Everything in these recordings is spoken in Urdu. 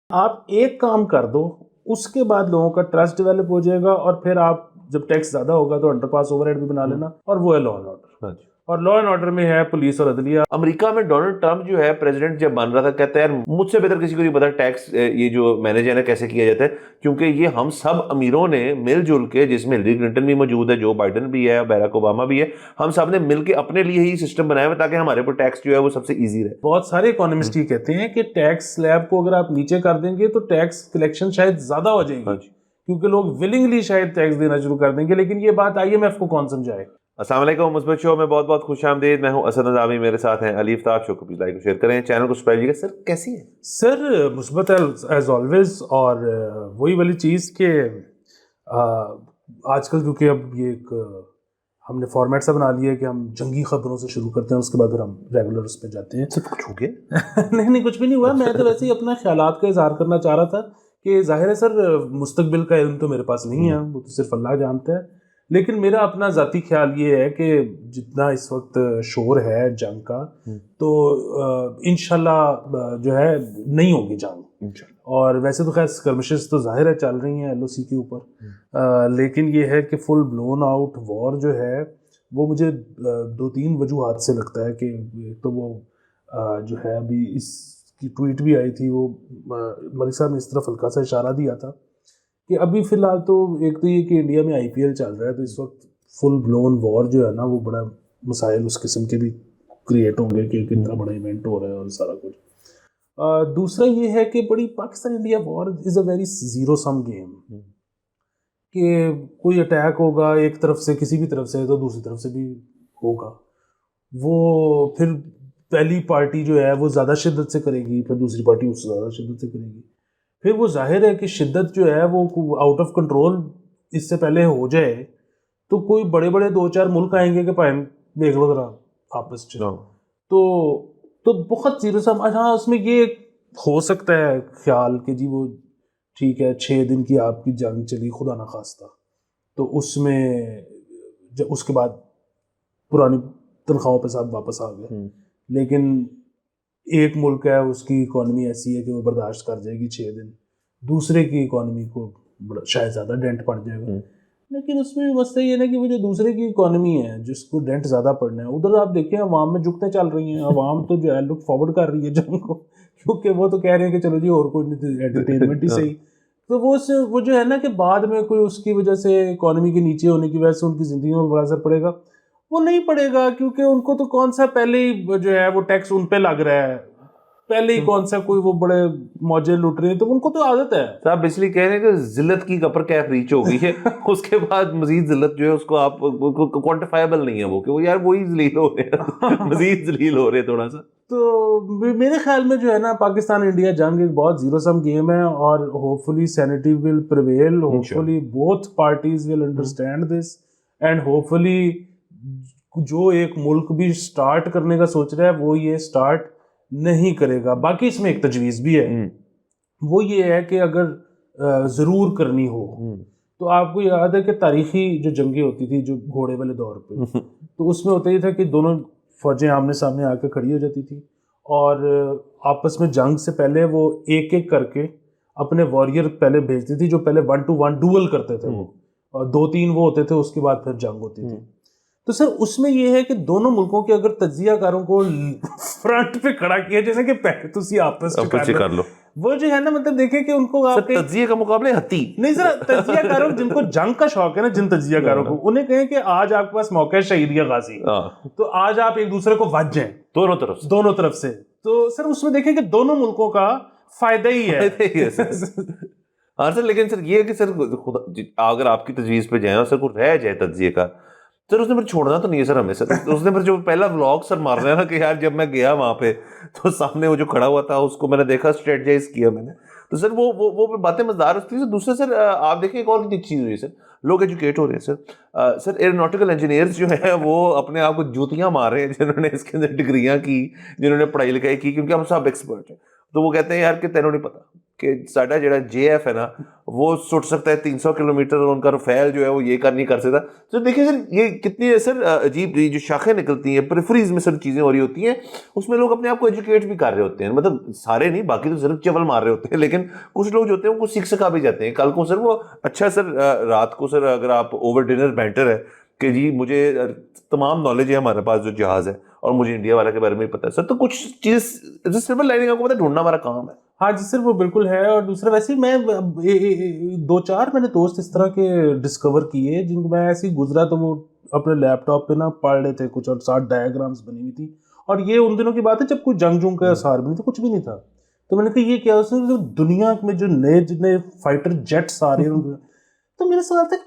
آپ ایک کام کر دو, اس کے بعد لوگوں کا ٹرسٹ ڈیولپ ہو جائے گا, اور پھر آپ جب ٹیکس زیادہ ہوگا تو انڈر پاس اوور ہیڈ بھی بنا لینا, اور وہ ہے لا اینڈ آرڈر. اور لا اینڈ آرڈر میں ہے پولیس اور عدلیہ. امریکہ میں ڈونلڈ ٹرمپ جو ہے پریزیڈنٹ جب بن رہا تھا, کہتا ہے یار مجھ سے بہتر کسی کو نہیں پتا ٹیکس یہ جو مینیج ہے نا کیسے کیا جاتا ہے, کیونکہ یہ ہم سب امیروں نے مل جل کے, جس میں ہلری کلنٹن بھی موجود ہے, جو بائیڈن بھی ہے, بیراک اوباما بھی ہے, ہم سب نے مل کے اپنے لیے ہی سسٹم بنایا ہوا تاکہ ہمارے اوپر ٹیکس جو ہے وہ سب سے ایزی رہے. بہت سارے اکانومسٹ یہ کہتے ہیں کہ ٹیکس سلیب کو اگر آپ نیچے کر دیں گے تو ٹیکس کلیکشن شاید زیادہ ہو جائے گی, کیونکہ لوگ ولنگلی شاید ٹیکس دینا شروع کر دیں گے. لیکن یہ بات آئی ایم ایف کو کون سمجھائے. السلام علیکم, مثبت شو میں بہت بہت خوش آمدید. میں ہوں اسد نظامی, میرے ساتھ ہیں علی افتاب. شو کو پلیز لائک اور شیئر کریں, چینل کو سبسکرائب کیجیے. سر کیسی ہے؟ سر مثبت ایز آلویز, اور وہی والی چیز کہ آج کل کیونکہ اب یہ ایک ہم نے فارمیٹ سا بنا لیا ہے کہ ہم جنگی خبروں سے شروع کرتے ہیں, اس کے بعد پھر ہم ریگولر اس پہ جاتے ہیں. سب کچھ ہو گیا؟ نہیں کچھ بھی نہیں ہوا. میں تو ویسے ہی اپنے خیالات کا اظہار کرنا چاہ رہا تھا کہ ظاہر ہے سر مستقبل کا علم تو میرے پاس نہیں ہے, وہ تو صرف اللہ جانتا ہے. لیکن میرا اپنا ذاتی خیال یہ ہے کہ جتنا اس وقت شور ہے جنگ کا, تو انشاءاللہ جو ہے نہیں ہوگی جنگ. اور ویسے تو خیر اسکرمشز تو ظاہر ہے چل رہی ہیں LOC کے اوپر, لیکن یہ ہے کہ فل بلون آؤٹ وار جو ہے وہ مجھے 2-3 وجوہات سے لگتا ہے. کہ ایک تو وہ جو ہے ابھی اس کی ٹویٹ بھی آئی تھی, وہ ملک صاحب نے اس طرف ہلکا سا اشارہ دیا تھا کہ ابھی فی الحال تو ایک تو یہ کہ انڈیا میں IPL چل رہا ہے, تو اس وقت فل بلون وار جو ہے نا وہ بڑا مسائل اس قسم کے بھی کریٹ ہوں گے کہ کتنا بڑا ایونٹ ہو رہا ہے اور سارا کچھ. دوسرا یہ ہے کہ بڑی Pakistan India war is a very zero sum game, کہ کوئی اٹیک ہوگا ایک طرف سے کسی بھی طرف سے تو دوسری طرف سے بھی ہوگا. وہ پھر پہلی پارٹی جو ہے وہ زیادہ شدت سے کرے گی, پھر دوسری پارٹی اس سے زیادہ شدت سے کرے گی. پھر وہ ظاہر ہے کہ شدت جو ہے وہ آؤٹ آف کنٹرول اس سے پہلے ہو جائے تو کوئی بڑے بڑے 2-4 ملک آئیں گے کہ پائیں دیکھ لو ذرا آپس سے, تو بہت زیرو سم. ہاں اس میں یہ ہو سکتا ہے خیال کہ جی وہ ٹھیک ہے 6 دن کی آپ کی جنگ چلی خدا نخواستہ, تو اس میں اس کے بعد پرانی تنخواہوں پہ ساتھ واپس آ گئے. لیکن ایک ملک ہے اس کی اکانومی ایسی ہے کہ وہ برداشت کر جائے گی 6 دن, دوسرے کی اکانومی کو شاید زیادہ ڈینٹ پڑ جائے گا. لیکن اس میں مسئلہ یہ ہے کہ وہ جو دوسرے کی اکانومی ہے جس کو ڈینٹ زیادہ پڑنا ہے, ادھر آپ دیکھیں عوام میں جھکتے چل رہی ہیں. عوام تو جو ہے لک فارورڈ کر رہی ہے جنگ کو, کیونکہ وہ تو کہہ رہے ہیں کہ چلو جی اور کوئی انٹرٹینمنٹ ہی صحیح. تو وہ جو ہے نا کہ بعد میں کوئی اس کی وجہ سے اکانومی کے نیچے ہونے کی وجہ سے ان کی زندگی میں بڑا اثر پڑے گا, وہ نہیں پڑے گا, کیونکہ ان کو تو کون سا پہلے ہی جو ہے وہ ٹیکس ان پہ لگ رہا ہے, پہلے ہی کون سا کوئی وہ بڑے موجے لوٹ رہے ہیں, تو ان کو تو عادت ہے. صاحب اس لیے کہہ رہے ہیں کہ ذلت کی اپر کیپ ریچ ہو گئی ہے, اس کے بعد مزید ذلت جو ہے اس کو آپ کوانٹیفائبل نہیں ہے وہ, کہ وہ یار وہی ذلیل ہو رہے ہیں, مزید ذلیل ہو رہے ہیں تھوڑا سا. تو میرے خیال میں جو ہے نا پاکستان انڈیا جنگ ایک بہت زیرو سم گیم ہے, اور hopefully centi will prevail, hopefully both parties will understand this, and hopefully جو ایک ملک بھی سٹارٹ کرنے کا سوچ رہا ہے وہ یہ سٹارٹ نہیں کرے گا. باقی اس میں ایک تجویز بھی ہے, وہ یہ ہے کہ اگر ضرور کرنی ہو تو آپ کو یاد ہے کہ تاریخی جو جنگیں ہوتی تھی جو گھوڑے والے دور پہ, تو اس میں ہوتا یہ تھا کہ دونوں فوجیں آمنے سامنے آ کے کھڑی ہو جاتی تھی, اور آپس میں جنگ سے پہلے وہ ایک ایک کر کے اپنے واریر پہلے بھیجتی تھی, جو پہلے 1-to-1 ڈوئل کرتے تھے وہ, اور 2-3 وہ ہوتے تھے, اس کے بعد پھر جنگ ہوتی تھی. تو سر اس میں یہ ہے کہ دونوں ملکوں کے اگر تجزیہ کاروں کو فرنٹ پہ کھڑا کیا, جیسے کہ پہلے تسی آپس کر لو, وہ جو ہے نا مطلب دیکھیں کہ ان کو آپ تجزیے کا مقابلے ہتی نہیں سر, تجزیہ کاروں جن کو جنگ کا شوق ہے نا, جن تجزیہ کاروں کو, انہیں کہیں کہ آج آپ کے پاس موقع ہے شہید یا غازی, تو آج آپ ایک دوسرے کو وج جائیں دونوں طرف سے. تو سر اس میں دیکھیں کہ دونوں ملکوں کا فائدہ ہی ہے. ہاں سر, لیکن سر یہ ہے کہ سر اگر آپ کی تجویز پہ جائیں اور سر کو رہ جائے تجزیے کا, سر اس نے پھر چھوڑنا تو نہیں ہے سر ہمیں. سر اس نے پھر جو پہلا ولاگ سر مار رہا ہے نا کہ یار جب میں گیا وہاں پہ تو سامنے وہ جو کھڑا ہوا تھا اس کو میں نے دیکھا, اسٹریٹجائز کیا میں نے, تو سر وہ باتیں مزدار ہوتی ہیں. دوسرا سر آپ دیکھیں ایک اور چیز ہوئی ہے سر, لوگ ایجوکیٹ ہو رہے ہیں سر. سر ایئروناٹیکل انجینئرز جو ہیں وہ اپنے آپ کو جوتیاں مار رہے ہیں, جنہوں نے اس کے اندر ڈگریاں کی, جنہوں نے پڑھائی لکھائی کی, کیونکہ ہم سب ایکسپرٹ ہیں. تو وہ کہتے ہیں یار کہ تینوں نہیں پتا کہ ساڈا جڑا جے ایف ہے نا وہ سٹ سکتا ہے 300 کلومیٹر اور ان کا رفیل جو ہے وہ یہ نہیں کر سکتا. تو دیکھیں سر یہ کتنی سر عجیب جو شاخیں نکلتی ہیں, پریفریز میں سر چیزیں ہو رہی ہوتی ہیں, اس میں لوگ اپنے آپ کو ایجوکیٹ بھی کر رہے ہوتے ہیں, مطلب سارے نہیں, باقی تو صرف چول مار رہے ہوتے ہیں, لیکن کچھ لوگ جو ہوتے ہیں وہ سیکھ سکھا بھی جاتے ہیں. کل کو سر وہ اچھا سر رات کو سر اگر آپ اوور ڈنر بینٹر ہے کہ جی مجھے تمام نالج ہے ہمارے پاس جو جہاز ہے اور مجھے انڈیا والا کے بارے میں پتہ ہے سر, تو کچھ چیز سلور لائننگ آپ کو پتہ ہے ڈھونڈنا ہمارا کام ہے. ہاں جی سر وہ بالکل ہے. اور دوسرا ویسے میں 2-4 میں نے دوست اس طرح کے ڈسکور کیے جن کو میں ایسے ہی گزرا تو وہ اپنے لیپ ٹاپ پہ نا پڑھ رہے تھے کچھ, اور 60 ڈائیگرامس بنی ہوئی تھی, اور یہ ان دنوں کی بات ہے جب کوئی جنگ کا اثار بھی نہیں تھا, کچھ بھی نہیں تھا. تو میں نے کہا یہ کیا اس نے دنیا میں جو نئے فائٹر جیٹس آ رہے ہیں, تو میرے سوال تھا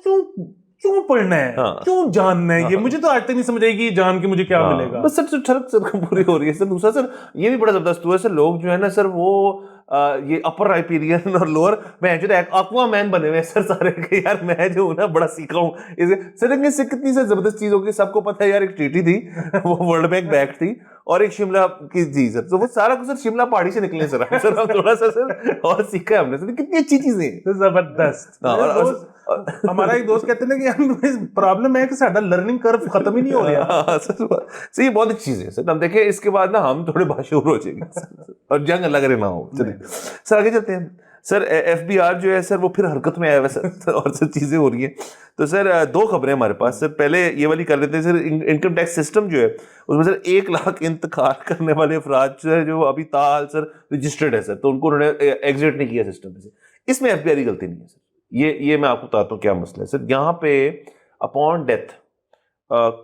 کیوں پڑھنا ہے, کیوں جاننا ہے, یہ مجھے تو آج تک نہیں سمجھ آئی کہ جان کے مجھے کیا ملے گا. بس سر ٹھڑک سر پوری ہو رہی ہے سر. دوسرا سر یہ بھی بڑا زبردست ہوا ہے سر, لوگ جو ہے نا سر وہ یہ اپر ہائپیرین اور لوور میں جو ایکوا مین بنے ہوئے ہیں سر سارے کہ یار میں جو ہوں نا بڑا سیکھا ہوں سر. لیکن اس سے کتنی سر زبردست چیز ہوگی, سب کو پتہ ہے یار ایک ٹریٹی تھی وہ ورلڈ بینک بیک تھی اور ایک شملہ کی تھی سر, تو وہ سارا کچھ سر شملہ پہاڑی سے نکلے سر ہم تھوڑا سا سر اور سیکھا ہے ہم نے سر. کتنی اچھی چیزیں ہیں, زبردست. ہمارا ایک دوست کہتے ہیں کہ ہم پرابلم ہے کہ ساڈا لرننگ کرو ختم ہی نہیں ہو رہا. سر یہ بہت اچھی چیز ہے سر. ہم دیکھیں اس کے بعد نا ہم تھوڑے باشعور ہو جائیں گے اور جنگ اللہ کرے نہ ہو. چلیے سر آگے چلتے ہیں. سر ایف بی آر جو ہے سر وہ پھر حرکت میں آیا ہوا سر اور سر چیزیں ہو رہی ہیں. تو سر 2 خبریں ہمارے پاس. سر پہلے یہ والی کر لیتے ہیں سر. انکم ٹیکس سسٹم جو ہے اس میں سر 1 لاکھ انتقال کرنے والے افراد جو ابھی تاحال سر رجسٹرڈ ہے سر, تو ان کو انہوں نے ایگزٹ نہیں کیا سسٹم سے. اس میں ایف بی آر کی غلطی نہیں ہے سر. یہ میں آپ کو بتاتا ہوں کیا مسئلہ ہے سر. یہاں پہ اپون ڈیتھ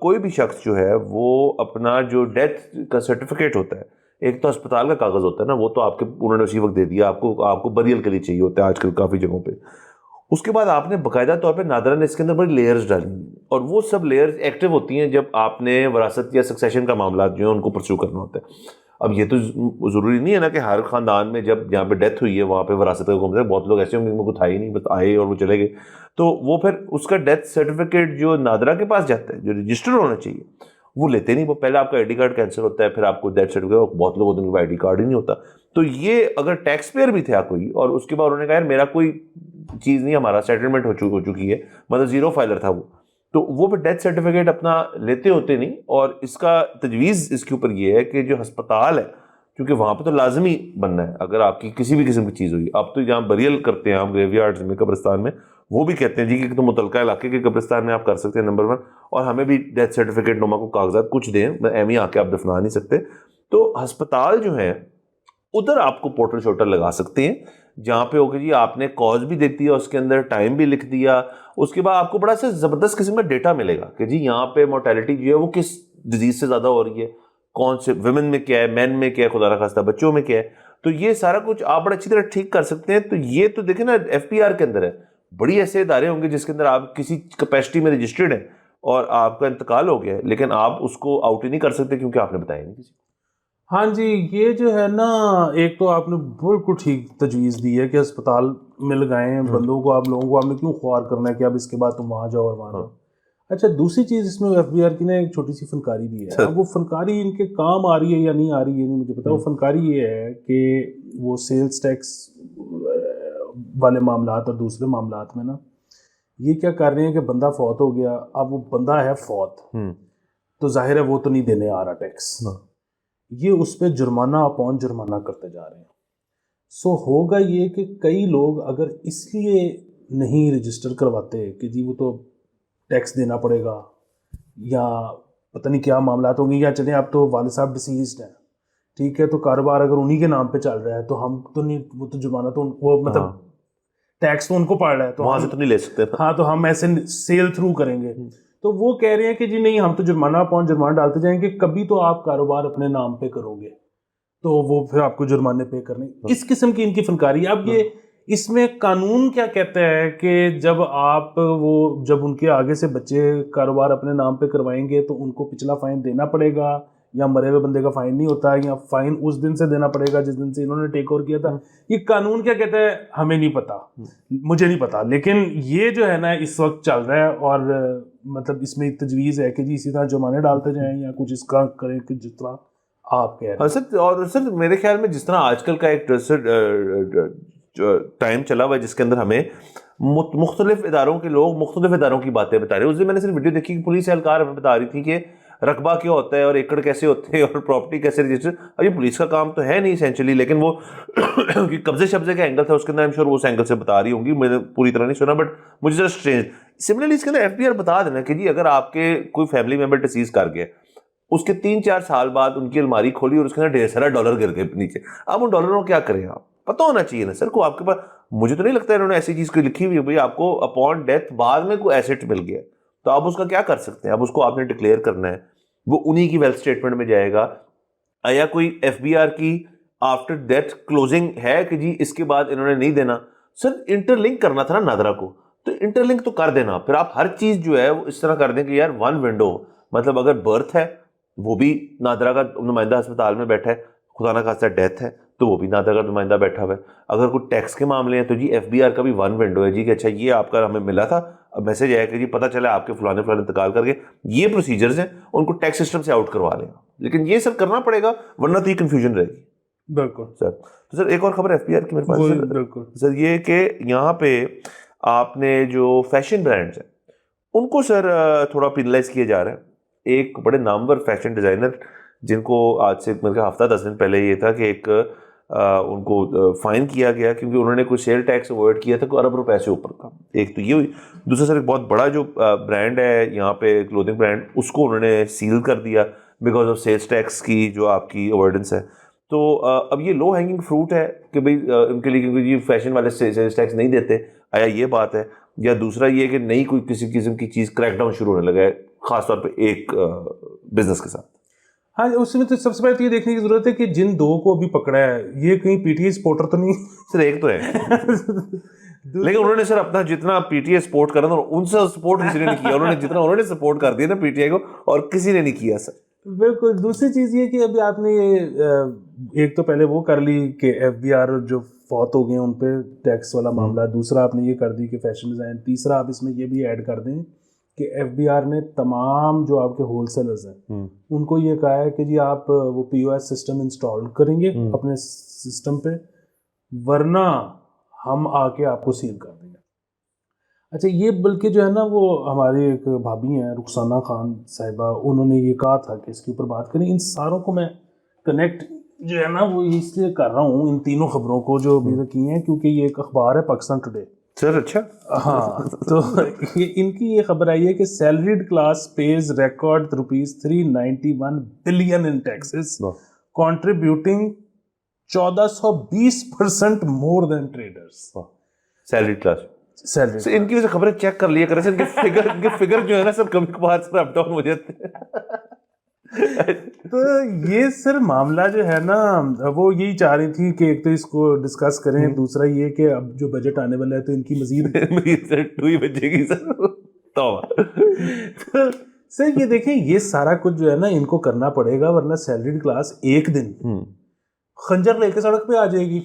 کوئی بھی شخص جو ہے وہ اپنا جو ڈیتھ کا سرٹیفکیٹ ہوتا ہے, ایک تو اسپتال کا کاغذ ہوتا ہے نا, وہ تو آپ کے انہوں نے اسی وقت دے دیا, آپ کو بریل کے لیے چاہیے ہوتا ہے آج کل کافی جگہوں پہ. اس کے بعد آپ نے باقاعدہ طور پہ نادرا نے اس کے اندر بڑی لیئرز ڈالی ہیں, اور وہ سب لیئرز ایکٹیو ہوتی ہیں جب آپ نے وراثت یا سکسیشن کا معاملات جو ہیں ان کو پرسیو کرنا ہوتا ہے. اب یہ تو ضروری نہیں ہے نا کہ ہر خاندان میں جب جہاں پہ ڈیتھ ہوئی ہے وہاں پہ وراثت کا حکم ہے. بہت لوگ ایسے ہوں گے کو تھا ہی نہیں, بس آئے اور وہ چلے گئے. تو وہ پھر اس کا ڈیتھ سرٹیفکیٹ جو نادرا کے پاس جاتا ہے, جو رجسٹر ہونا چاہیے, وہ لیتے نہیں. وہ پہلے آپ کا آئی ڈی کارڈ کینسل ہوتا ہے, پھر آپ کو ڈیتھ سرٹیفکیٹ, بہت لوگ ہوتے ہیں آئی ڈی کارڈ ہی نہیں ہوتا. تو یہ اگر ٹیکس پیئر بھی تھا کوئی اور اس کے بعد انہوں نے کہا یار میرا کوئی چیز نہیں, ہمارا سیٹلمنٹ ہو چکی ہے, مطلب زیرو فائلر تھا وہ, تو وہ پھر ڈیتھ سرٹیفکیٹ اپنا لیتے ہوتے نہیں. اور اس کا تجویز اس کے اوپر یہ ہے کہ جو ہسپتال ہے, کیونکہ وہاں پہ تو لازمی بننا ہے اگر آپ کی کسی بھی قسم کی چیز ہوئی. اب تو جہاں بریل کرتے ہیں ہم گریو یارڈز میں, قبرستان میں, وہ بھی کہتے ہیں جی کہ تو متعلقہ علاقے کے قبرستان میں آپ کر سکتے ہیں نمبر 1, اور ہمیں بھی ڈیتھ سرٹیفکیٹ نما کو کاغذات کچھ دیں, ایم ہی آ کے آپ دفنا نہیں سکتے. تو ہسپتال جو ہیں ادھر آپ کو پورٹل شوٹل لگا سکتے ہیں جہاں پہ ہوگا جی آپ نے کاز بھی دیکھ دیا, اس کے اندر ٹائم بھی لکھ دیا, اس کے بعد آپ کو بڑا سا زبردست قسم کا ڈیٹا ملے گا کہ جی یہاں پہ مورٹیلٹی جو ہے وہ کس ڈیزیز سے زیادہ ہو رہی ہے, کون سے ویمن میں کیا ہے, مین میں کیا ہے, خدا نخواستہ بچوں میں کیا ہے. تو یہ سارا کچھ آپ بڑا اچھی طرح ٹھیک کر سکتے ہیں. تو یہ تو دیکھیں نا ایف پی آر کے اندر ہے, بڑی ایسے ادارے ہوں گے جس کے اندر آپ کسی کیپیسٹی میں رجسٹرڈ ہیں اور آپ کا انتقال ہو گیا ہے, لیکن آپ اس کو آؤٹ ہی نہیں کر سکتے کیونکہ آپ نے بتایا نہیں کسی کو. ہاں جی, یہ جو ہے نا ایک تو آپ نے بالکل ٹھیک تجویز دی ہے کہ اسپتال میں لگائیں بندوں کو, آپ لوگوں کو آپ نے کیوں خوار کرنا ہے کہ اب اس کے بعد تم وہاں جاؤ اور وہاں جاؤ. اچھا دوسری چیز اس میں ایف بی آر کی نا ایک چھوٹی سی فنکاری بھی ہے. اب وہ فنکاری ان کے کام آ رہی ہے یا نہیں آ رہی ہے نہیں مجھے پتا. وہ فنکاری یہ ہے کہ وہ سیلز ٹیکس والے معاملات اور دوسرے معاملات میں نا یہ کیا کر رہے ہیں کہ بندہ فوت ہو گیا, اب وہ بندہ ہے فوت, تو ظاہر ہے وہ تو نہیں دینے آ رہا ٹیکس, یہ اس پہ جرمانہ اپون جرمانہ کرتے جا رہے ہیں. سو ہوگا یہ کہ کئی لوگ اگر اس لیے نہیں رجسٹر کرواتے کہ جی وہ تو ٹیکس دینا پڑے گا یا پتہ نہیں کیا معاملات ہوں گے, یا چلیں اب تو والد صاحب ڈسیزڈ ہیں, ٹھیک ہے, تو کاروبار اگر انہی کے نام پہ چل رہا ہے تو ہم تو نہیں, وہ تو جرمانہ تو وہ مطلب ٹیکس تو ان کو پڑ رہا ہے تو وہاں سے تو نہیں لے سکتے. ہاں, تو ہم ایسے سیل تھرو کریں گے. تو وہ کہہ رہے ہیں کہ جی نہیں ہم تو جرمانہ اپون جرمانہ ڈالتے جائیں گے, کبھی تو آپ کاروبار اپنے نام پہ کرو گے تو وہ پھر آپ کو جرمانے پے کرنے. اس قسم کی ان کی فنکاری. اب یہ اس میں قانون کیا کہتا ہے کہ جب جب ان کے آگے سے بچے کاروبار اپنے نام پہ کروائیں گے تو ان کو پچھلا فائن دینا پڑے گا, یا مرے ہوئے بندے کا فائن نہیں ہوتا, یا فائن اس دن سے دینا پڑے گا جس دن سے انہوں نے ٹیک اوور کیا تھا. یہ قانون کیا کہتا ہے ہمیں نہیں پتا, مجھے نہیں پتا, لیکن یہ جو ہے نا اس وقت چل رہا ہے. اور مطلب اس میں تجویز ہے کہ جی اسی طرح جرمانے ڈالتے جائیں یا کچھ اس کا کریں کہ جس طرح آپ کہہ رہے ہیں. سر اور سر میرے خیال میں جس طرح آج کل کا ایک ٹائم چلا ہوا ہے جس کے اندر ہمیں مختلف اداروں کے لوگ مختلف اداروں کی باتیں بتا رہے ہیں. اس دن میں نے صرف ویڈیو دیکھی کہ پولیس اہلکار ہمیں بتا رہی تھی کہ رقبہ کیا ہوتا ہے اور ایکڑ کیسے ہوتے ہیں اور پراپرٹی کیسے رجسٹر. اب یہ پولیس کا کام تو ہے نہیں اسینشلی, لیکن وہ قبضے شبضے کا اینگل تھا اس کے اندر, I'm sure وہ اس اینگل سے بتا رہی ہوں گی, میں نے پوری طرح نہیں سنا بٹ مجھے ذرا اسٹرینج. سملرلی اس کے اندر FBR بتا دینا کہ جی اگر آپ کے کوئی فیملی ممبر ڈسیز کر گیا, اس کے 3-4 سال بعد ان کی الماری کھولی اور اس کے اندر ڈھیر سارا ڈالر گر گئے نیچے, اب ان ڈالروں کو کیا کریں آپ, پتہ ہونا چاہیے نا سر کو آپ کے پاس. مجھے تو نہیں لگتا انہوں نے ایسی چیز کوئی لکھی ہوئی ہے بھائی آپ کو اپون ڈیتھ بعد میں کوئی ایسٹ مل گیا تو آپ اس کا کیا کر سکتے ہیں, اب اس کو آپ نے ڈکلیئر کرنا ہے, وہ انہی کی ویلتھ اسٹیٹمنٹ میں جائے گا. یا کوئی FBR کی آفٹر ڈیتھ کلوزنگ ہے کہ جی اس کے بعد انہوں نے نہیں دینا, سر انٹر لنک کرنا تھا نا نادرا کو, تو انٹر لنک تو کر دینا, پھر آپ ہر چیز جو ہے وہ اس طرح کر دیں کہ یار ون ونڈو, مطلب اگر برتھ ہے وہ بھی نادرا کا نمائندہ اسپتال میں بیٹھا ہے, خدا نہ خاصہ ڈیتھ ہے تو وہ بھی نادرا کا نمائندہ بیٹھا ہوا ہے. اگر کوئی ٹیکس کے معاملے ہیں تو جی FBR کا بھی ون ونڈو ہے جی کہ اچھا یہ آپ کا ہمیں ملا تھا, اب میسج آیا کہ جی پتہ چلا آپ کے فلانے فلانے انتقال کر گئے, یہ پروسیجرز ہیں ان کو ٹیکس سسٹم سے آؤٹ کروا لیں. لیکن یہ سب کرنا پڑے گا ورنہ تو یہ کنفیوژن رہے گی. بالکل سر تو سر ایک اور خبر FBR کی میرے پاس بالکل سر, یہ کہ یہاں پہ آپ نے جو فیشن برانڈز ہیں ان کو سر تھوڑا پینلائز کیا جا رہا ہے. ایک بڑے نامور فیشن ڈیزائنر جن کو آج سے میرے ہفتہ 10 دن پہلے یہ تھا کہ ایک ان کو فائن کیا گیا کیونکہ انہوں نے کوئی سیل ٹیکس اوائڈ کیا تھا کوئی ارب روپے سے اوپر کا. ایک تو یہ ہوئی. دوسرا سر ایک بہت بڑا جو برانڈ ہے یہاں پہ کلودنگ برانڈ, اس کو انہوں نے سیل کر دیا بیکاز آف سیلس ٹیکس کی جو آپ کی اوائڈنس ہے. تو اب یہ لو ہینگنگ فروٹ ہے کہ بھئی ان کے لیے کیونکہ یہ فیشن والے سیلس ٹیکس نہیں دیتے, آیا یہ بات ہے, یا دوسرا یہ کہ نئی کوئی کسی قسم کی چیز کریک ڈاؤن شروع ہونے لگا ہے خاص طور پہ ایک بزنس کے ساتھ. ہاں اس میں تو سب سے پہلے یہ دیکھنے کی ضرورت ہے کہ جن دو کو ابھی پکڑا ہے یہ کہیں PTA سپورٹر تو نہیں. سر ایک تو ہے لیکن انہوں نے سر اپنا جتنا PTA سپورٹ کرا تھا ان سے سپورٹ کسی نے نہیں کیا, انہوں نے جتنا انہوں نے سپورٹ کر دیا نا PTA کو اور کسی نے نہیں کیا سر. بالکل. دوسری چیز یہ کہ ابھی آپ نے ایک تو پہلے وہ کر لی کہ FBR جو فوت ہو گئے ان پہ ٹیکس والا معاملہ, دوسرا آپ نے یہ کر دی کہ فیشن ڈیزائن, تیسرا آپ اس میں یہ بھی ایڈ کر دیں کہ FBR نے تمام جو آپ کے ہول سیلرز ہیں ان کو یہ کہا ہے کہ جی آپ وہ POS سسٹم انسٹال کریں گے اپنے سسٹم پہ ورنہ ہم آ کے آپ کو سیل کر دیں گے. اچھا یہ بلکہ جو ہے نا وہ ہماری ایک بھابھی ہیں رخسانہ خان صاحبہ, انہوں نے یہ کہا تھا کہ اس کے اوپر بات کریں. ان ساروں کو میں کنیکٹ جو ہے نا وہ اس لیے کر رہا ہوں ان تینوں خبروں کو جو ابھی تک کی ہیں کیونکہ یہ ایک اخبار ہے پاکستان ٹوڈے. سر اچھا ہاں تو ان کی یہ خبر آئی ہے کہ salaried class pays record ₹391 billion in taxes contributing 1420% more than traders. Salaried class salary ان کی وجہ سے خبریں چیک کر لیا کریں سر, ان کے فگر جو ہے نا سر کبھی کبھار سر اپ ڈاؤن ہو جاتے ہیں. تو یہ سر معاملہ جو ہے نا وہ یہی چاہ رہی تھی کہ ایک تو اس کو ڈسکس کریں, دوسرا یہ کہ اب جو بجٹ آنے والا ہے تو ان کی مزید ٹوئی بجے گی سر. تو سر یہ دیکھیں یہ سارا کچھ جو ہے نا ان کو کرنا پڑے گا ورنہ سیلریڈ کلاس ایک دن خنجر لے کے سڑک پہ آ جائے گی.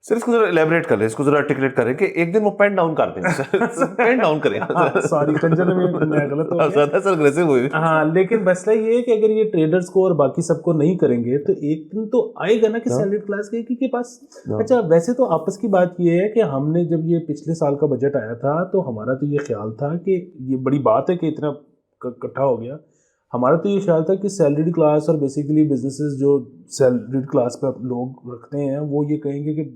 سر اس کو ذرا الیبریٹ کر رہے ہیں, اس کو ذرا آرٹیکولیٹ کریں کہ ایک دن وہ پین ڈاؤن کر دیں سر, پین ڈاؤن کریں. سوری خنجر میں غلط ہو گیا, زیادہ سر اگریسو ہوئے. ہاں لیکن مسئلہ یہ ہے کہ اگر یہ ٹریڈرز کو اور باقی سب کو نہیں کریں گے تو ایک دن تو آئے گا نا کہ سیلریڈ کلاس کے پاس. اچھا ویسے تو آپس کی بات یہ ہے کہ ہم نے جب یہ پچھلے سال کا بجٹ آیا تھا تو ہمارا تو یہ خیال تھا کہ یہ بڑی بات ہے کہ اتنا اکٹھا ہو گیا. ہمارا تو یہ خیال تھا کہ سیلریڈ کلاس اور بیسیکلی بزنسز جو سیلریڈ کلاس پہ لوگ رکھتے ہیں وہ یہ کہیں گے کہ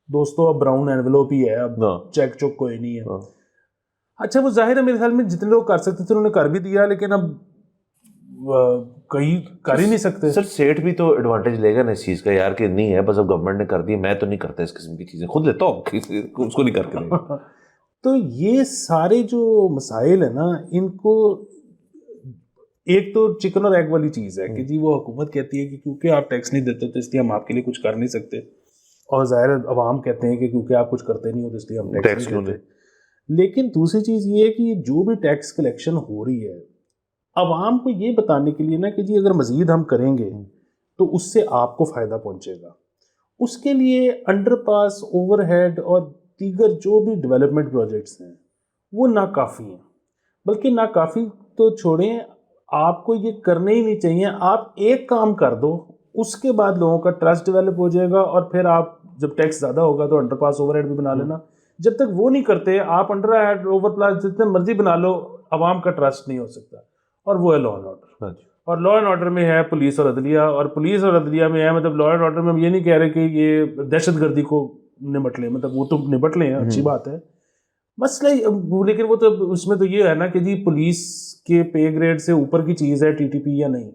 دوستو اب براؤن اینولوپ ہی ہے, اب چیک چوک کوئی نہیں ہے. اچھا وہ ظاہر ہے میرے خیال میں جتنے لوگ کر سکتے تھے انہوں نے کر بھی دیا, لیکن اب کئی کر ہی نہیں سکتے. سر سیٹ بھی تو ایڈوانٹیج لے گا نا اس چیز کا یار کہ نہیں ہے بس اب گورنمنٹ نے کر دی, میں تو نہیں کرتا اس قسم کی چیزیں, خود لیتا ہوں اس کو نہیں کر کے. تو یہ سارے جو مسائل ہیں نا ان کو ایک تو چکن اور ایگ والی چیز ہے کہ جی وہ حکومت کہتی ہے کہ کیونکہ آپ ٹیکس نہیں دیتے تو اس لیے ہم آپ کے لیے کچھ کر نہیں سکتے, اور ظاہر عوام کہتے ہیں کہ کیونکہ آپ کچھ کرتے نہیں ہو تو اس لیے ہم ٹیکس نہیں دیتے. لیکن دوسری چیز یہ ہے کہ جو بھی ٹیکس کلیکشن ہو رہی ہے عوام کو یہ بتانے کے لیے نا کہ جی اگر مزید ہم کریں گے تو اس سے آپ کو فائدہ پہنچے گا. اس کے لیے انڈر پاس, اوور ہیڈ اور دیگر جو بھی ڈیولپمنٹ پروجیکٹس ہیں وہ ناکافی ہیں. بلکہ ناکافی تو چھوڑیں, آپ کو یہ کرنے ہی نہیں چاہیے. آپ ایک کام کر دو اس کے بعد لوگوں کا ٹرسٹ ڈیولپ ہو جائے گا اور پھر آپ جب ٹیکس زیادہ ہوگا تو انڈر پاس اوور ہیڈ بھی بنا لینا. جب تک وہ نہیں کرتے آپ انڈر ہیڈ اوور پاس جتنے مرضی بنا لو, عوام کا ٹرسٹ نہیں ہو سکتا. اور وہ ہے لا اینڈ آرڈر. اور لا اینڈ آرڈر میں ہے پولیس اور عدلیہ, اور پولیس اور عدلیہ میں ہے مطلب لا اینڈ آرڈر میں ہم یہ نہیں کہہ رہے کہ یہ دہشت گردی کو نمٹ لیں, مطلب وہ تو نمٹ لیں, اچھی بات ہے. مسئلہ لیکن وہ تو اس میں تو یہ ہے نا کہ جی پولیس کے پے گریڈ سے اوپر کی چیز ہے ٹی ٹی پی یا نہیں,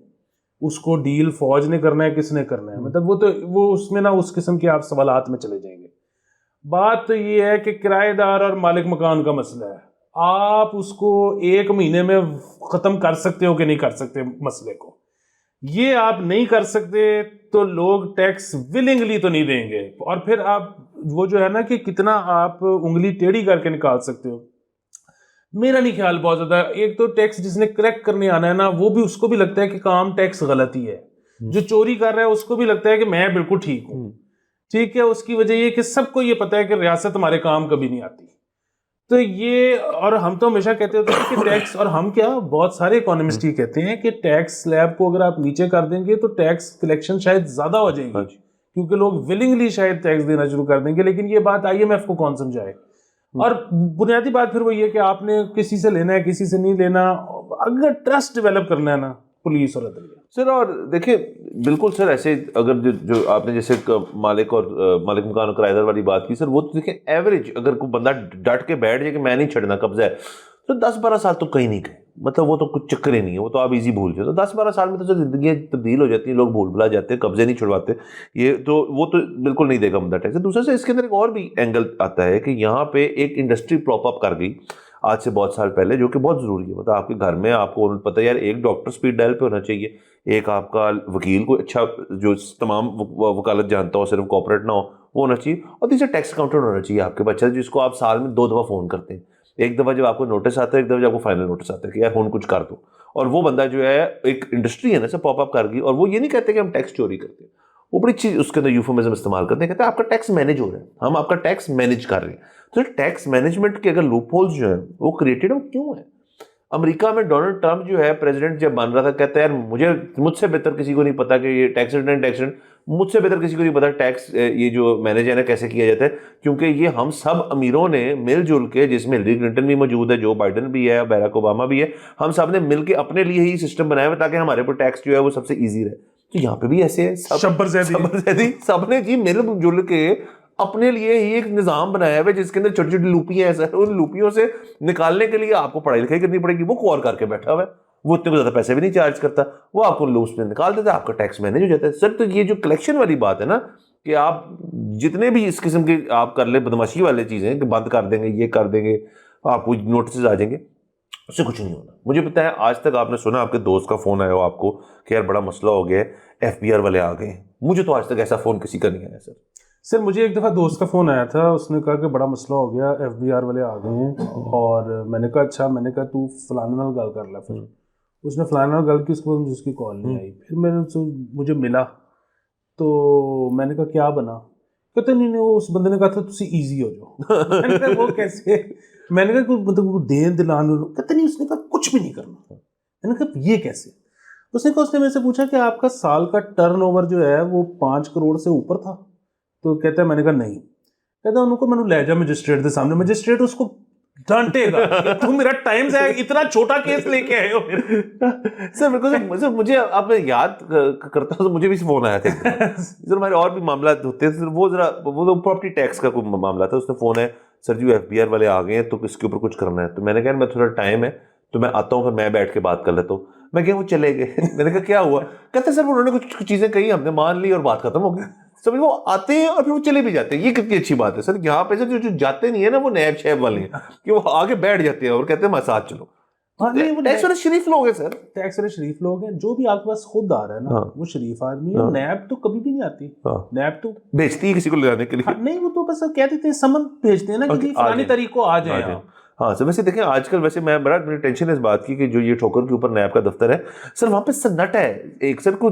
اس کو ڈیل فوج نے کرنا ہے کس نے کرنا ہے, مطلب وہ اس میں نا اس قسم کے آپ سوالات میں چلے جائیں گے. بات تو یہ ہے کہ کرایہ دار اور مالک مکان کا مسئلہ ہے, آپ اس کو ایک مہینے میں ختم کر سکتے ہو کہ نہیں کر سکتے مسئلے کو. یہ آپ نہیں کر سکتے تو لوگ ٹیکس ولنگلی تو نہیں دیں گے. اور پھر آپ وہ جو ہے نا کہ کتنا آپ انگلی ٹیڑھی کر کے نکال سکتے ہو, میرا نہیں خیال بہت زیادہ. ایک تو ٹیکس جس نے کریکٹ کرنے آنا ہے نا, وہ بھی اس کو بھی لگتا ہے کہ کام ٹیکس غلط ہی ہے. جو چوری کر رہا ہے اس کو بھی لگتا ہے کہ میں بالکل ٹھیک ہوں. ٹھیک ہے, اس کی وجہ یہ کہ سب کو یہ پتا ہے کہ ریاست ہمارے کام کبھی نہیں آتی. تو یہ, اور ہم تو ہمیشہ کہتے ہوتے ہیں کہ ٹیکس, اور ہم کیا بہت سارے اکانومسٹ یہ کہتے ہیں کہ ٹیکس سلیب کو اگر آپ نیچے کر دیں گے تو ٹیکس کلیکشن شاید زیادہ ہو جائے گی, کیونکہ لوگ ولنگلی شاید ٹیکس دینا شروع کر دیں گے. لیکن یہ بات آئی ایم ایف کو کون سمجھائے؟ اور بنیادی بات پھر وہ یہ کہ آپ نے کسی سے لینا ہے کسی سے نہیں لینا, اگر ٹرسٹ ڈیولپ کرنا ہے نا پولیس اور عدلیہ. سر اور دیکھیں بالکل سر, ایسے اگر جو آپ نے جیسے مالک مکان اور کرایہ دار والی بات کی سر, وہ تو دیکھیں ایوریج اگر کوئی بندہ ڈٹ کے بیٹھ جائے کہ میں نہیں چھڑنا قبضہ ہے, تو 10-12 سال تو کہیں نہیں گئے, مطلب وہ تو کچھ چکر ہی نہیں ہے, وہ تو آپ ایزی بھول جائے. تو 10-12 سال میں تو سر زندگیاں تبدیل ہو جاتی ہیں, لوگ بھول بھلا جاتے ہیں, قبضے نہیں چھڑواتے. یہ تو وہ تو بالکل نہیں دے گا بندہ ٹیکس. دوسرے سے اس کے اندر ایک اور بھی اینگل آتا ہے کہ یہاں پہ ایک انڈسٹری پراپ اپ کر گئی آج سے بہت سال پہلے, جو کہ بہت ضروری ہے. مطلب آپ کے گھر میں آپ کو پتہ ہے یار, ایک ڈاکٹر سپیڈ ڈائل پہ ہونا چاہیے, ایک آپ کا وکیل کو اچھا جو تمام وکالت جانتا ہو, صرف کارپوریٹ نہ ہو, وہ ہونا چاہیے. اور تیسرا ٹیکس اکاؤنٹنٹ ہونا چاہیے آپ کے بچہ, جس کو آپ سال میں 2 دفعہ فون کرتے ہیں. ایک دفعہ جب آپ کو نوٹس آتا ہے, ایک دفعہ جب آپ کو فائنل نوٹس آتا ہے کہ یار فون کچھ کر دو. اور وہ بندہ جو ہے ایک انڈسٹری ہے نا سر پاپ اپ کر گئی, اور وہ یہ نہیں کہتے کہ ہم ٹیکس چوری کرتے ہیں, وہ بڑی چیز اس کے اندر یوفمزم استعمال کرتے ہیں, کہتے ہیں آپ کا ٹیکس مینیج ہو رہا ہے, ہم آپ کا ٹیکس مینیج کر رہے ہیں. تو ٹیکس مینجمنٹ کے اگر لوپ ہولز جو ہیں وہ کریٹڈ ہو کیوں ہیں؟ امریکہ میں ڈونلڈ ٹرمپ جو ہے پریزیڈنٹ جب بن رہا تھا, کہتا ہے یار مجھ سے بہتر کسی کو نہیں پتا کہ یہ ٹیکس ریٹرن مجھ سے بہتر کسی کو نہیں پتا ٹیکس یہ جو مینیج ہے نا کیسے کیا جاتا ہے, کیونکہ یہ ہم سب امیروں نے مل جل کے, جس میں ہلری کلنٹن بھی موجود ہے, جو بائیڈن بھی ہے, بیراک اوباما بھی ہے, ہم سب نے مل کے اپنے لیے ہی سسٹم بنایا ہوا تاکہ ہمارے پر ٹیکس جو ہے وہ سب سے ایزی رہے. تو یہاں پہ بھی ایسے ہے, سب نے جی مل جل کے اپنے لیے ہی ایک نظام بنایا ہوا ہے جس کے اندر چھوٹی چھوٹی لوپیاں ہیں سر. ان لوپیوں سے نکالنے کے لیے آپ کو پڑھائی لکھائی کرنی پڑے گی. وہ کور کر کے بیٹھا ہوا ہے, وہ اتنے کو زیادہ پیسے بھی نہیں چارج کرتا, وہ آپ کو لوپس میں نکال دیتا ہے, آپ کا ٹیکس مینیج ہو جاتا ہے. سر تو یہ جو کلیکشن والی بات ہے نا کہ آپ جتنے بھی اس قسم کے آپ کر لیں بدماشی والے چیزیں کہ بند کر دیں گے, یہ کر دیں گے, آپ کو نوٹسز آ جائیں گے, اس سے کچھ نہیں ہونا. مجھے پتا ہے آج تک آپ نے سنا آپ کے دوست کا فون آیا ہو آپ کو کہ یار بڑا مسئلہ ہو گیا ہے, ایف بی آر والے آ گئے ہیں. مجھے تو آج تک ایسا فون کسی کا نہیں آیا سر. سر مجھے ایک دفعہ دوست کا فون آیا تھا, اس نے کہا کہ بڑا مسئلہ ہو گیا, ایف بی آر والے آ گئے ہیں. اور میں نے کہا اچھا, میں نے کہا تو فلانے نال گل کر لے. پھر اس نے فلانے نال گل کی, اس کو جس کی کال نہیں آئی. پھر میں نے مجھے ملا تو میں نے کہا کیا بنا, کہتے نہیں وہ اس بندے نے کہا تھا تسی ایزی ہو جاؤ. میں نے کہا وہ کیسے؟ میں نے کہا مطلب دین دلان, کہتے نہیں اس نے کہا کچھ بھی نہیں کرنا. میں نے کہا یہ کیسے؟ اس نے کہا, اس نے میرے سے پوچھا کہ آپ کا سال کا ٹرن اوور جو ہے وہ 5 کروڑ سے اوپر تھا. تو کہتا ہے, میں نے کہا نہیں. کہتا ہے ان کو میں نے لے جا مجسٹریٹ کے سامنے, مجسٹریٹ اس کو ڈانٹے گا تو میرا ٹائم سے اتنا چھوٹا کیس لے کے آئے ہو. سر بالکل مجھے آپ نے یاد کرتا ہوں, مجھے بھی فون آیا تھا سر, ہمارے اور بھی معاملات ہوتے ہیں سر, وہ ذرا وہ پراپرٹی ٹیکس کا کوئی معاملہ تھا. اس نے فون ہے, سر جی ایف بی آر والے آ گئے ہیں تو اس کے اوپر کچھ کرنا ہے. تو میں نے کہا میں تھوڑا ٹائم ہے تو میں آتا ہوں, پھر میں بیٹھ کے بات کر لیتا ہوں. میں کہ وہ چلے گئے. میں نے کہا کیا ہوا؟ کہتے سر انہوں نے کچھ چیزیں کہی, ہم نے مان لی اور بات ختم ہو گئی. سمجھ, وہ آتے ہیں اور پھر وہ چلے بھی جاتے ہیں. یہ کتنی اچھی بات ہے سر. یہاں پہ سر جو جاتے نہیں ہے نا وہ نیب شیب والے ہیں کہ وہ آگے بیٹھ جاتے ہیں اور کہتے ہیں ہمارے ساتھ چلو. ٹیکس والے شریف لوگ ہیں سر, ٹیکس والے شریف لوگ ہیں. جو بھی آپ کے پاس خود آ رہا ہے نا وہ شریف آدمی ہے. نیب تو کبھی بھی نہیں آتی, نیب تو بھیجتی ہے کسی کو لے جانے کے لیے. نہیں, وہ تو بس کہہ دیتے ہیں, سمن بھیجتے ہیں نا کہ فلانی تاریخ کو آ جائیں. ہاں سر, ویسے دیکھیں آج کل ویسے میں بڑا میری ٹینشن ہے اس بات کی کہ جو یہ ٹھوکر کے اوپر نیب کا دفتر ہے سر, وہاں پہ سنٹ ہے ایک سر کو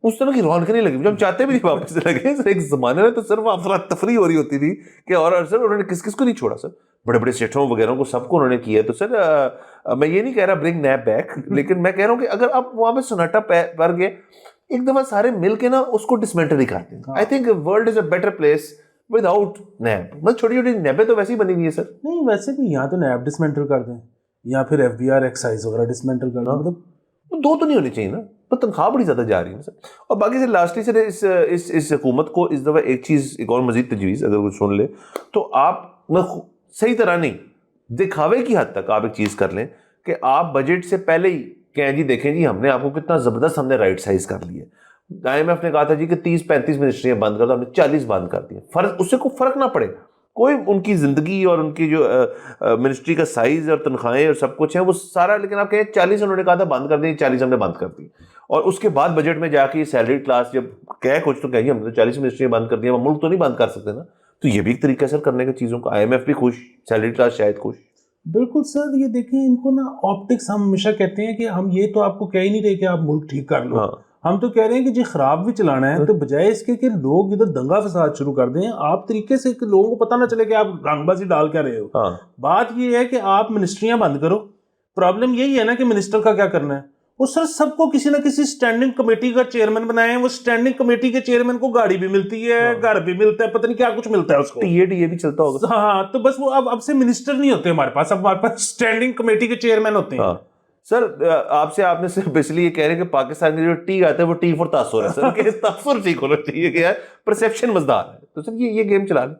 اس طرح کی رونق نہیں لگی جو ہم چاہتے بھی واپس لگے. سر ایک زمانے میں تو سر وہ افراتفری ہو رہی ہوتی تھی کہ, اور سر انہوں نے کس کس کو نہیں چھوڑا سر, بڑے بڑے سیٹھوں وغیرہ کو سب کو انہوں نے کیا. تو سر میں یہ نہیں کہہ رہا برنگ نیب بیک, لیکن میں کہہ رہا ہوں کہ اگر آپ وہاں پہ سناٹا پڑ گئے ایک دفعہ سارے مل کے نا اس کو ڈسمینٹل ہی کرتے ہیں. I think world is a better place without NAB. مطلب چھوٹی چھوٹی نیبیں تو ویسے ہی بنی ہوئی ہے سر. نہیں ویسے بھی یہاں تو نیب ڈسمنٹل کر دیں یا پھر ایف بی آر ایکسائز وغیرہ ڈسمنٹل کر دیں. مطلب دو تو نہیں ہونی چاہیے نا, تنخواہ بڑی زیادہ جا رہی ہے سر. اور باقی سر لاسٹلی سر اس حکومت کو اس دفعہ ایک چیز, ایک اور مزید تجویز اگر کچھ سن لے تو آپ صحیح طرح نہیں, دکھاوے کی حد تک آپ ایک چیز کر لیں کہ آپ بجٹ سے پہلے ہی کہیں جی دیکھیں جی ہم نے آپ کو کتنا زبردست ہم نے رائٹ سائز کر لیا. IMF نے کہا تھا جی کہ 30-35 منسٹریاں بند کر دو, ہم نے 40 بند کر دی. فرق اس سے کوئی فرق نہ پڑے, کوئی ان کی زندگی اور ان کی جو منسٹری کا سائز اور تنخواہیں اور سب کچھ ہے وہ سارا, لیکن آپ کہیں 40 انہوں نے کہا تھا بند کر دیں, 40 ہم نے بند کر دی. اور اس کے بعد بجٹ میں جا کے سیلری کلاس جب کہے کچھ تو کہیں ہم نے 40 منسٹریاں بند کر دی, وہ ملک تو نہیں بند کر سکتے نا. تو یہ بھی ایک طریقہ سر کرنے کا چیزوں کا. IMF بھی خوش, سیلری کلاس شاید خوش. بالکل سر. یہ دیکھیں ان کو نا آپٹکس, ہم ہمیشہ کہتے ہیں کہ ہم یہ تو آپ کو کہہ ہی نہیں رہے کہ آپ ملک ٹھیک کر لو, ہم تو کہہ رہے ہیں کہ جی خراب بھی چلانا ہے تو بجائے اس کے کہ لوگ ادھر دنگا فساد شروع کر دیں, آپ طریقے سے کہ لوگوں کو پتہ نہ چلے کہ آپ رنگ بازی ڈال کیا رہے ہو. بات یہ ہے کہ آپ منسٹریاں بند کرو. پرابلم یہی ہے نا کہ منسٹر کا کیا کرنا ہے, وہ سر سب کو کسی نہ کسی سٹینڈنگ کمیٹی کا چیئرمین بنائے. وہ سٹینڈنگ کمیٹی کے چیئرمین کو گاڑی بھی ملتی ہے, گھر بھی ملتا ہے, پتہ نہیں کیا کچھ ملتا ہے اس کو, یہ بھی چلتا ہوگا. ہاں تو بس وہ اب سے منسٹر نہیں ہوتے ہمارے پاس, اب ہمارے پاس سٹینڈنگ کمیٹی کے چیئرمین ہوتے ہیں. سر آپ نے صرف اس لیے کہہ رہے ہیں کہ پاکستان کی جو ٹی آتا ہے وہ ٹی فور تاثر ہے سر, کہ تاثر ٹھیک ہونا چاہیے کہ یار پرسیپشن مزدار ہے. تو سر یہ گیم چلا لیں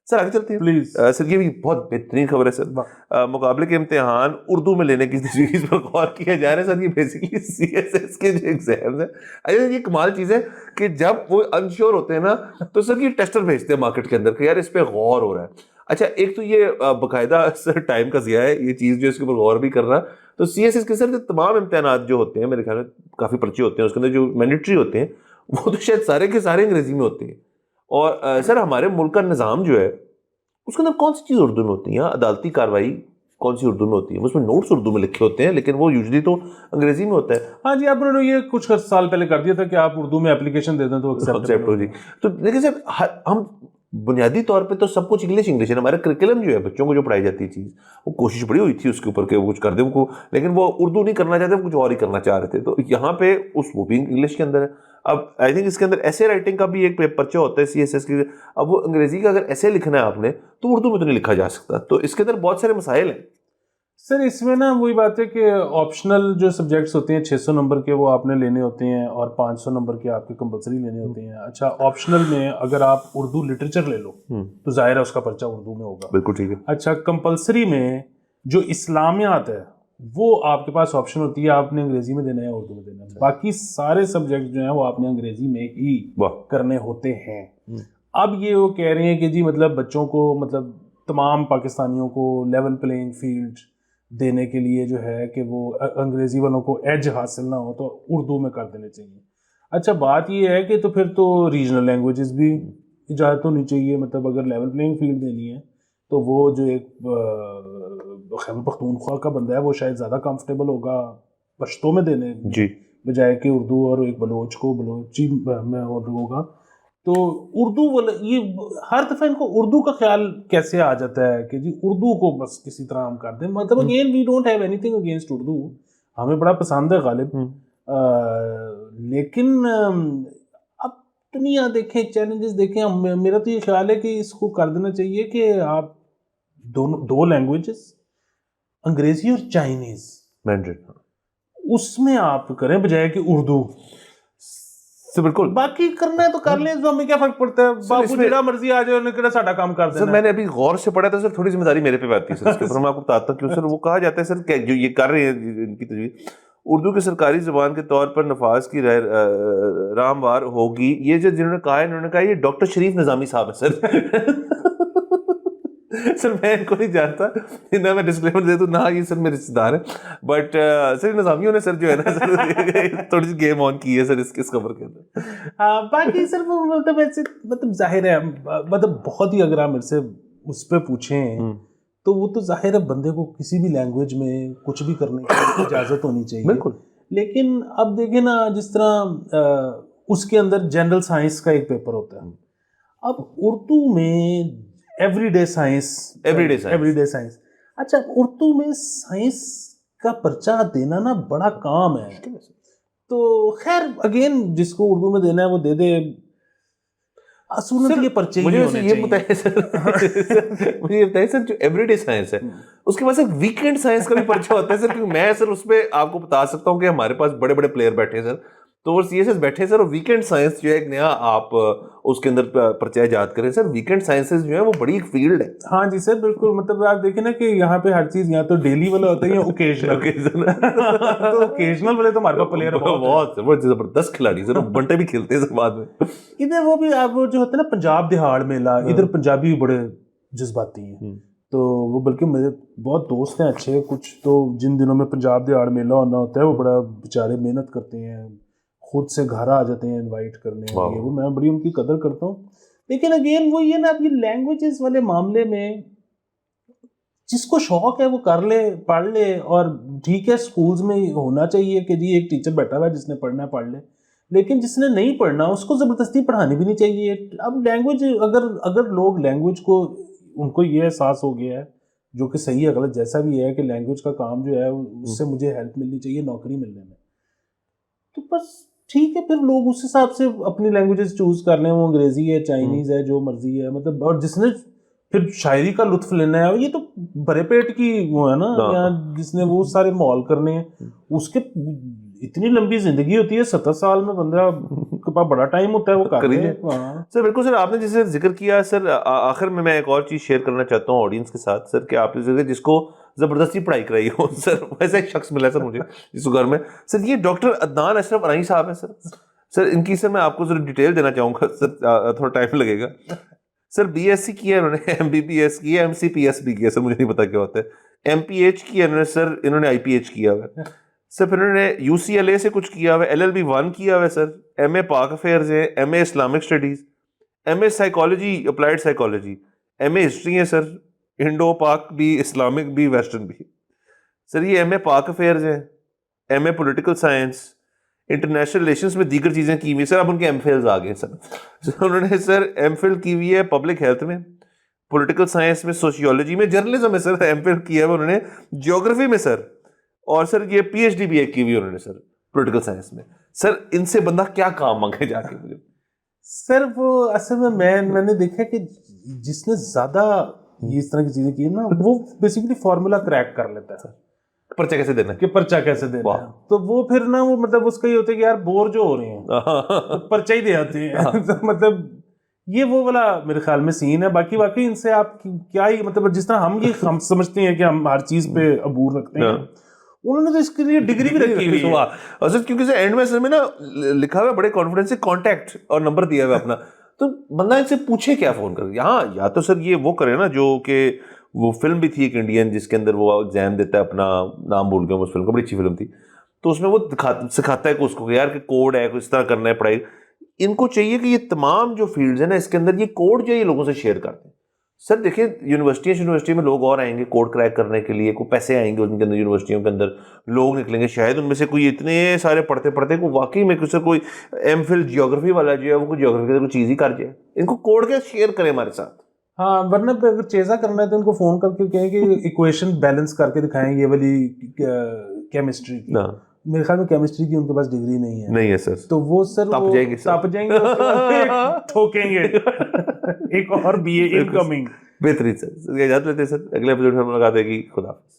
سر, آگے چلتے ہیں پلیز. سر یہ بھی بہت بہترین خبر ہے سر, مقابلے کے امتحان اردو میں لینے کی تجویز پر غور کیا جا رہا ہے سر. یہ بیسیکلی CSS کے جو ایگزامز ہیں, یہ کمال چیز ہے کہ جب وہ انشور ہوتے ہیں نا تو سر یہ ٹیسٹر بھیجتے ہیں مارکیٹ کے اندر کہ یار اس پہ غور ہو رہا ہے. اچھا ایک تو یہ باقاعدہ سر ٹائم کا ضیاع ہے یہ چیز جو اس کے اوپر غور بھی کرنا. تو CSS کے سر تمام امتحانات جو ہوتے ہیں میرے خیال میں کافی پرچے ہوتے ہیں, اس کے اندر جو مینڈیٹری ہوتے ہیں وہ تو شاید سارے کے سارے انگریزی میں ہوتے ہیں. اور سر ہمارے ملک کا نظام جو ہے اس کے اندر کون سی چیز اردو میں ہوتی ہے؟ عدالتی کاروائی کون سی اردو میں ہوتی ہے؟ اس میں نوٹس اردو میں لکھے ہوتے ہیں لیکن وہ یوزلی تو انگریزی میں ہوتا ہے. ہاں جی, آپ نے یہ کچھ سال پہلے کر دیا تھا کہ آپ اردو میں اپلیکیشن دے دیں تو ایکسیپٹ ہو جی. تو لیکن سر ہم بنیادی طور پہ تو سب کچھ انگلش ہے. ہمارا کریکلم جو ہے بچوں کو جو پڑھائی جاتی ہے چیز, وہ کوشش بڑی ہوئی تھی اس کے اوپر کہ وہ کچھ کر دے وہ, لیکن وہ اردو نہیں کرنا چاہتے, وہ کچھ اور ہی کرنا چاہ رہے تھے. تو یہاں پہ وہ بھی انگلش کے اندر ہے. اب آئی تھنک اس کے اندر ایسے رائٹنگ کا بھی ایک پرچہ ہوتا ہے CSS کے. اب وہ انگریزی کا اگر ایسے لکھنا ہے آپ نے تو اردو میں تو نہیں لکھا جا سکتا. تو اس کے اندر بہت سارے مسائل ہیں سر. اس میں نا وہی بات ہے کہ آپشنل جو سبجیکٹس ہوتے ہیں 600 نمبر کے وہ آپ نے لینے ہوتے ہیں اور 500 نمبر کے آپ کے کمپلسری لینے ہوتے ہیں. اچھا آپشنل میں اگر آپ اردو لٹریچر لے لو تو ظاہر ہے اس کا پرچہ اردو میں ہوگا. بالکل ٹھیک ہے. اچھا کمپلسری میں جو اسلامیات ہے وہ آپ کے پاس آپشن ہوتی ہے, آپ نے انگریزی میں دینا ہے اردو میں دینا ہے. باقی سارے سبجیکٹ جو ہیں وہ آپ نے انگریزی میں ہی کرنے ہوتے ہیں. اب یہ وہ کہہ رہے ہیں کہ جی مطلب بچوں کو, مطلب تمام پاکستانیوں کو لیول پلینگ فیلڈ دینے کے لیے جو ہے کہ وہ انگریزی والوں کو ایج حاصل نہ ہو تو اردو میں کر دینے چاہیے. اچھا بات یہ ہے کہ تو پھر تو ریجنل لینگویجز بھی اجازت ہونی چاہیے. مطلب اگر لیول پلینگ فیلڈ دینی ہے تو وہ جو ایک خیبر پختونخوا کا بندہ ہے وہ شاید زیادہ کمفرٹیبل ہوگا پشتو میں دینے جی بجائے کہ اردو, اور ایک بلوچ کو بلوچی میں ہوگا. تو اردو یہ ہر دفعہ ان کو اردو کا خیال کیسے آ جاتا ہے کہ جی اردو کو بس کسی طرح ہم کر دیں. مطلب again we don't have anything against Urdu, ہمیں بڑا پسند ہے غالب, لیکن اب دنیا دیکھیں, چیلنجز دیکھیں. میرا تو یہ خیال ہے کہ اس کو کر دینا چاہیے کہ آپ دو لینگویجز انگریزی اور چائنیز مینڈرن اس میں آپ کریں بجائے کہ اردو. بالکل باقی کرنا ہے تو کر لیں, ہمیں کیا فرق پڑتا ہے, بابو جڑا مرضی آ جائے انہیں کہنا ساڈا کام کر دینا. سر میں نے ابھی غور سے پڑھا تھا سر, تھوڑی ذمہ داری میرے پہ آتی ہے سر اس کے اوپر, میں آپ کو بتاتا ہوں کیوں. سر وہ کہا جاتا ہے سر کہ جو یہ کر رہے ہیں ان کی تجویز اردو کی سرکاری زبان کے طور پر نفاذ کی راہموار ہوگی. یہ جو جنہوں نے کہا ہے انہوں نے کہا یہ ڈاکٹر شریف نظامی صاحب ہے سر. سر میں ان کو نہیں جانتا, نہ میں ڈسکلیمر دے دوں, نہ یہ سر میرے رشتے دار ہیں, بٹ سر نظامیوں نے سر جو ہے نا سر تھوڑی سی گیم آن کی ہے سر اس خبر کے اندر. باقی سر وہ مطلب ایسے مطلب ظاہر ہے مطلب بہت ہی, اگر آپ میرے سے اس پہ پوچھیں تو وہ تو ظاہر ہے بندے کو کسی بھی لینگویج میں کچھ بھی کرنے کی اجازت ہونی چاہیے. بالکل. لیکن اب دیکھیں نا جس طرح اس کے اندر جنرل سائنس کا ایک پیپر ہوتا ہے, اب اردو میں ایوری ڈے سائنس. اچھا اردو میں سائنس کا پرچہ دینا نا بڑا کام ہے. تو خیر اگین جس کو اردو میں دینا ہے وہ دے دے. اصولاً یہ پرچے مجھے یہ بتائیے سر جو ایوری ڈے سائنس ہے اس کے پاس ایک ویکینڈ سائنس کا بھی پرچہ ہوتا ہے سر, کیونکہ میں سر اس پہ آپ کو بتا سکتا ہوں کہ ہمارے پاس بڑے بڑے پلیئر بیٹھے ہیں سر, تو وہ سی ایس ایس بیٹھے ہیں سر, اور ویکینڈ سائنس جو ہے ایک نیا آپ اس کے اندر پرچہ ایجاد کریں سر. ویکینڈ سائنسز جو ہے وہ بڑی ایک فیلڈ ہے. ہاں جی سر بالکل, مطلب آپ دیکھیں نا کہ یہاں پہ ہر چیز یا تو ڈیلی والا ہوتا ہے یا اوکیجنل. تو اوکیجنل والے تو ہمارے پاس پلیئر بہت زبردست کھلاڑی سر, بنٹے بھی کھیلتے ہیں سر بعد میں. ادھر وہ بھی آپ جو ہوتا ہے نا پنجاب دہاڑ میلہ, ادھر پنجابی بھی بڑے جذباتی ہیں, تو وہ بلکہ میرے بہت دوست ہیں اچھے کچھ, تو جن دنوں میں پنجاب دہاڑ میلہ ہونا ہوتا ہے وہ بڑا بیچارے محنت کرتے ہیں, خود سے گھر آ جاتے ہیں انوائٹ کرنے کے لیے, وہ میں بڑی ان کی قدر کرتا ہوں. لیکن اگین وہ یہ نا اب یہ لینگویجز والے معاملے میں جس کو شوق ہے وہ کر لے, پڑھ لے, اور ٹھیک ہے اسکولز میں ہونا چاہیے کہ جی ایک ٹیچر بیٹھا ہوا ہے جس نے پڑھنا ہے پڑھ لے, لیکن جس نے نہیں پڑھنا اس کو زبردستی پڑھانی بھی نہیں چاہیے. اب لینگویج اگر لوگ لینگویج کو ان کو یہ احساس ہو گیا ہے جو کہ صحیح ہے غلط جیسا بھی ہے کہ لینگویج کا کام جو ہے اس سے مجھے ہیلپ ملنی چاہیے نوکری ملنے میں, تو بس ٹھیک ہے پھر لوگ اس حساب سے اپنی لینگویجز چوز کر لیں, وہ انگریزی ہے چائنیز ہے جو مرضی ہے, مطلب اور جس نے پھر شاعری کا لطف لینا ہے یہ تو بڑے پیٹ کی وہ ہے نا, یا جس نے وہ سارے مال کرنے ہیں اس کے اتنی لمبی زندگی ہوتی ہے 70 سال میں بندہ کے پاس بڑا ٹائم ہوتا ہے وہ کر لے. سر بالکل سر, آپ نے جیسے ذکر کیا سر, آخر میں ایک اور چیز شیئر کرنا چاہتا ہوں آڈینس کے ساتھ سر, کہ آپ نے جس کو زبردستی پڑھائی کرائی ہو سر, ویسا ایک شخص ملا سر مجھے جس گھر میں سر, یہ ڈاکٹر عدنان اشرف ارائیں صاحب ہیں سر. سر ان کی سر میں آپ کو ذرا ڈیٹیل دینا چاہوں گا سر, تھوڑا ٹائم لگے گا سر. بی ایس سی کیا ہے انہوں نے, ایم بی بی ایس کیا, ایم سی پی ایس بھی کیا سر, مجھے نہیں پتا کیا ہوتا ہے, ایم پی ایچ کیا انہوں نے سر, انہوں نے آئی پی ایچ کیا ہوا ہے سر, پھر انہوں نے یو سی ایل اے سے کچھ کیا ہوا ہے, ایل ایل بی 1 کیا ہوا ہے سر, ایم اے پاک افیئرز ہے, ایم اے اسلامک اسٹڈیز, ایم اے سائیکالوجی اپلائیڈ سائیکالوجی, ایم اے ہسٹری ہے سر, انڈو پاک بھی, اسلامک بھی, ویسٹرن بھی سر. یہ ایم اے پاک افیئرز ہیں, M A political science, international relations میں دیگر چیزیں کی ہوئی سر. اب ان کے ایم فلز آ گئے سر. انہوں نے سر ایم فل کی ہوئی ہے پبلک ہیلتھ میں, پولیٹیکل سائنس میں, سوشیولوجی میں, جرنلزم میں سر ایم فل کیا ہے انہوں نے, جیوگرافی میں سر, اور سر یہ پی ایچ ڈی بھی کی ہوئی انہوں نے سر پولیٹیکل سائنس میں. سر ان سے بندہ کیا کام مانگے جا کے مجھے سر. وہ اصل میں نے دیکھا کہ جس نے زیادہ یہ اس طرح کی چیزیں کی نا وہ بیسیکلی فارمولا کریک کر لیتا ہے پرچہ کیسے دینا ہے, کہ پرچہ کیسے دینا ہے, تو وہ پھر نا وہ مطلب اس کا یہ ہوتا ہے کہ یار بور جو ہو رہے ہیں پرچہ ہی دے آتے ہیں. مطلب یہ وہ والا میرے خیال میں سین ہے. باقی واقعی ان سے آپ کیا ہی مطلب جس طرح ہم سمجھتے ہیں کہ ہم ہر چیز پہ عبور رکھتے ہیں, انہوں نے تو اس کے لیے ڈگری بھی رکھی ہوئی ہے. اور سر کیونکہ اینڈ میں سر میں نا لکھا ہوا ہے بڑے کانفیڈنس سے کانٹیکٹ اور نمبر دیا ہوا اپنا, تو بندہ ان سے پوچھے کیا فون کر. یہاں یا تو سر یہ وہ کرے نا جو کہ وہ فلم بھی تھی ایک انڈین جس کے اندر وہ ایگزام دیتا ہے, اپنا نام بھول گیا اس فلم کا, بڑی اچھی فلم تھی, تو اس میں وہ سکھاتا ہے کہ اس کو یار کہ کوڈ ہے, اس طرح کرنا ہے پڑھائی. ان کو چاہیے کہ یہ تمام جو فیلڈز ہیں نا اس کے اندر یہ کوڈ جو ہے یہ لوگوں سے شیئر کرتے ہیں. سر دیکھیں یونیورسٹی میں لوگ اور آئیں گے کوڈ کریک کرنے کے لیے, کوئی پیسے آئیں گے ان کے اندر, یونیورسٹیوں کے اندر لوگ نکلیں گے, شاید ان میں سے کوئی اتنے سارے پڑھتے کوئی واقعی میں کوئی ایم فل جیوگرافی والا جو ہے وہ کوئی جیوگرافی کی کوئی چیز ہی کر جائے. ان کو کوڈ کے شیئر کریں ہمارے ساتھ. ہاں ورنہ اگر چیزا کرنا ہے تو ان کو فون کر کے کہیں کہ ایکویشن بیلنس کر کے دکھائیں, یہ والی کیمسٹری کی. میرے خیال میں کیمسٹری کی ان کے پاس ڈگری نہیں ہے سر, تو وہ سر تپ جائیں گے ٹھوکیں گے ایک اور بی اے انکمنگ. بہترین سر, اجازت لیتے ہیں سر, اگلے ایپیسوڈ میں ملاقات ہوگی. خدا حافظ.